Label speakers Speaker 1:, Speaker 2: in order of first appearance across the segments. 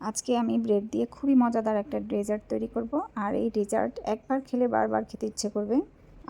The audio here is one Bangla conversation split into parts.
Speaker 1: আজকে আমি ব্রেড দিয়ে খুবই মজাদার একটা ডেজার্ট তৈরি করব। আর এই ডেজার্ট একবার খেলে বারবার খেতে ইচ্ছে করবে।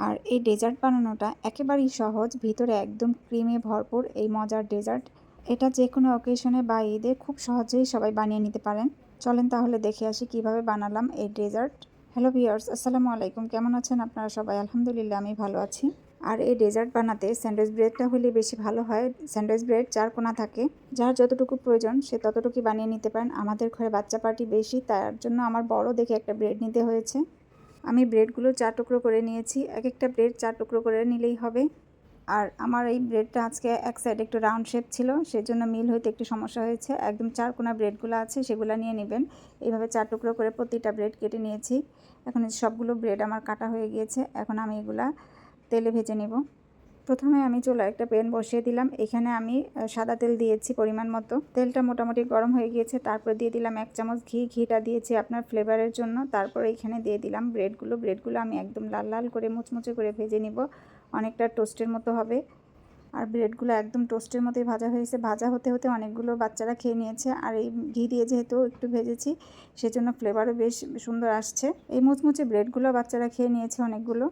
Speaker 1: আর এই ডেজার্ট বানানোটা একেবারেই সহজ, ভিতরে একদম ক্রিমে ভরপুর এই মজার ডেজার্ট। এটা যে কোনো অকেশনে বা ঈদে খুব সহজেই সবাই বানিয়ে নিতে পারেন। চলেন তাহলে দেখে আসি কিভাবে বানালাম এই ডেজার্ট। হ্যালো ভিউয়ার্স, আসসালামু আলাইকুম। কেমন আছেন আপনারা সবাই? আলহামদুলিল্লাহ, আমি ভালো আছি। আর এই ডেজার্ট বানাতে স্যান্ডউইচ ব্রেডটা হলে বেশি ভালো হয়। স্যান্ডউইচ ব্রেড 4 কোণা থাকে, যার যতটুকু প্রয়োজন সে ততটুকুই বানিয়ে নিতে পারেন। আমাদের ঘরে বাচ্চা পার্টি বেশি, তার জন্য আমার বড় দেখে একটা ব্রেড নিতে হয়েছে। আমি ব্রেডগুলো 4 টুকরো করে নিয়েছি। এক একটা ব্রেড 4 টুকরো করে নিলেই হবে। আর আমার এই ব্রেডটা আজকে এক সাইড একটু রাউন্ড শেপ ছিল, সেজন্য মিল হইতে একটু সমস্যা হয়েছে। একদম 4 কোণা ব্রেডগুলো আছে সেগুলো নিয়ে নেবেন। এইভাবে 4 টুকরো করে প্রতিটা ব্রেড কেটে নিয়েছি। এখন সবগুলো ব্রেড আমার কাটা হয়ে গিয়েছে। এখন আমি এগুলা তেলে ভেজে নেব। প্রথমে আমি চুলায় একটা প্যান বসিয়ে দিলাম। এখানে আমি সাদা তেল দিয়েছি পরিমাণ মতো। তেলটা মোটামুটি গরম হয়ে গিয়েছে। তারপর দিয়ে দিলাম 1 চামচ ঘি। ঘিটা দিয়েছি আপনার ফ্লেভারের জন্য। তারপর এখানে দিয়ে দিলাম ব্রেডগুলো আমি একদম লাল লাল করে মুচমুচে করে ভেজে নিব, অনেকটা টোস্টের মতো হবে। আর ব্রেডগুলো একদম টোস্টের মতোই ভাজা হয়েছে। ভাজা হতে হতে অনেকগুলো বাচ্চারা খেয়ে নিয়েছে। আর এই ঘি দিয়ে যেহেতু একটু ভেজেছি, সেজন্য ফ্লেভারও বেশ সুন্দর আসছে। এই মুচমুচে ব্রেডগুলো বাচ্চারা খেয়ে নিয়েছে অনেকগুলো।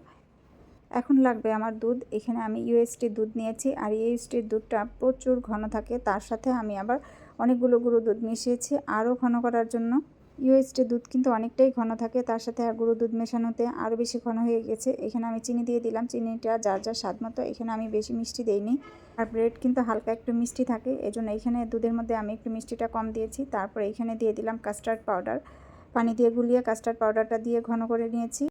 Speaker 1: এখন লাগবে আমার দুধ। এখানে আমি ইউএসটির দুধ নিয়েছি। আর ইউএসটির দুধটা প্রচুর ঘন থাকে, তার সাথে আমি আবার অনেকগুলো গুঁড়ো দুধ মিশিয়েছি আরও ঘন করার জন্য। ইউএসটির দুধ কিন্তু অনেকটাই ঘন থাকে, তার সাথে আর গুঁড়ো দুধ মেশানোতে আরও বেশি ঘন হয়ে গেছে। এখানে আমি চিনি দিয়ে দিলাম। চিনিটা যার যার স্বাদ মতো, এখানে আমি বেশি মিষ্টি দেইনি। আর ব্রেড কিন্তু হালকা একটু মিষ্টি থাকে, এজন্য এখানে দুধের মধ্যে আমি একটু মিষ্টিটা কম দিয়েছি। তারপর এখানে দিয়ে দিলাম কাস্টার্ড পাউডার। পানি দিয়ে গুলিয়ে কাস্টার্ড পাউডারটা দিয়ে ঘন করে নিয়েছি।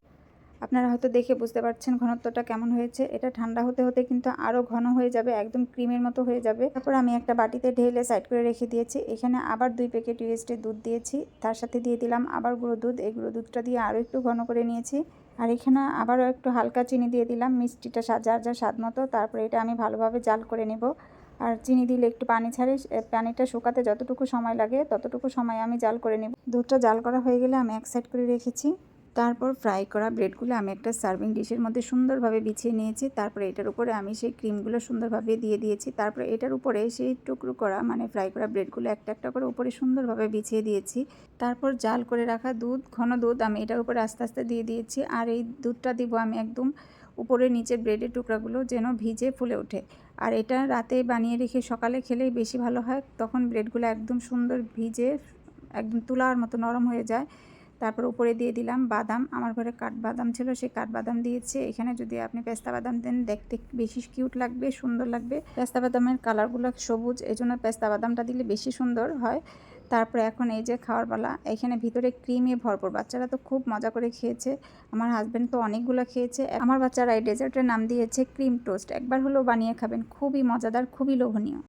Speaker 1: আপনারা হয়তো দেখে বুঝতে পারছেন ঘনত্বটা কেমন হয়েছে। এটা ঠান্ডা হতে হতে কিন্তু আরও ঘন হয়ে যাবে, একদম ক্রিমের মতো হয়ে যাবে। তারপর আমি একটা বাটিতে ঢেলে সাইড করে রেখে দিয়েছি। এখানে আবার 2 প্যাকেট ইউএসটির দুধ দিয়েছি। তার সাথে দিয়ে দিলাম আবার গুঁড়ো দুধ। এই গুঁড়ো দুধটা দিয়ে আরও একটু ঘন করে নিয়েছি। আর এখানে আবারও একটু হালকা চিনি দিয়ে দিলাম, মিষ্টিটা যার যার স্বাদ মতো। তারপরে এটা আমি ভালোভাবে জাল করে নেব। আর চিনি দিলে একটু পানি ছাড়ে, পানিটা শুকাতে যতটুকু সময় লাগে ততটুকু সময় আমি জাল করে নেব। দুধটা জাল করা হয়ে গেলে আমি এক সাইড করে রেখেছি। তারপর ফ্রাই করা ব্রেডগুলো আমি একটা সার্ভিং ডিশের মধ্যে সুন্দরভাবে বিছিয়ে নিয়েছি। তারপরে এটার উপরে আমি সেই ক্রিমগুলো সুন্দরভাবে দিয়ে দিয়েছি। তারপরে এটার উপরে সেই টুকরো করা মানে ফ্রাই করা ব্রেডগুলো একটা একটা করে উপরে সুন্দরভাবে বিছিয়ে দিয়েছি। তারপর জাল করে রাখা দুধ, ঘন দুধ আমি এটার উপরে আস্তে আস্তে দিয়ে দিয়েছি। আর এই দুধটা দিব আমি একদম উপরে নিচে ব্রেডের টুকরাগুলো যেন ভিজে ফুলে ওঠে। আর এটা রাতে বানিয়ে রেখে সকালে খেলেই বেশি ভালো হয়, তখন ব্রেডগুলো একদম সুন্দর ভিজে একদম তুলার মতো নরম হয়ে যায়। তারপর উপরে দিয়ে দিলাম বাদাম। আমার ঘরে কাঠবাদাম ছিল, সেই কাঠবাদাম দিয়েছি। এখানে যদি আপনি পেস্তা বাদাম দেন দেখতে বেশি কিউট লাগবে, সুন্দর লাগবে। পেস্তা বাদামের কালারগুলো সবুজ, এই জন্য পেস্তা বাদামটা দিলে বেশি সুন্দর হয়। তারপরে এখন এই যে খাওয়ার পালা। এখানে ভিতরে ক্রিমে ভরপুর, বাচ্চারা তো খুব মজা করে খেয়েছে। আমার হাজব্যান্ড তো অনেকগুলো খেয়েছে। আমার বাচ্চারা এই ডেজার্টের নাম দিয়েছে ক্রিম টোস্ট। একবার হলেও বানিয়ে খাবেন, খুবই মজাদার, খুবই লোভনীয়।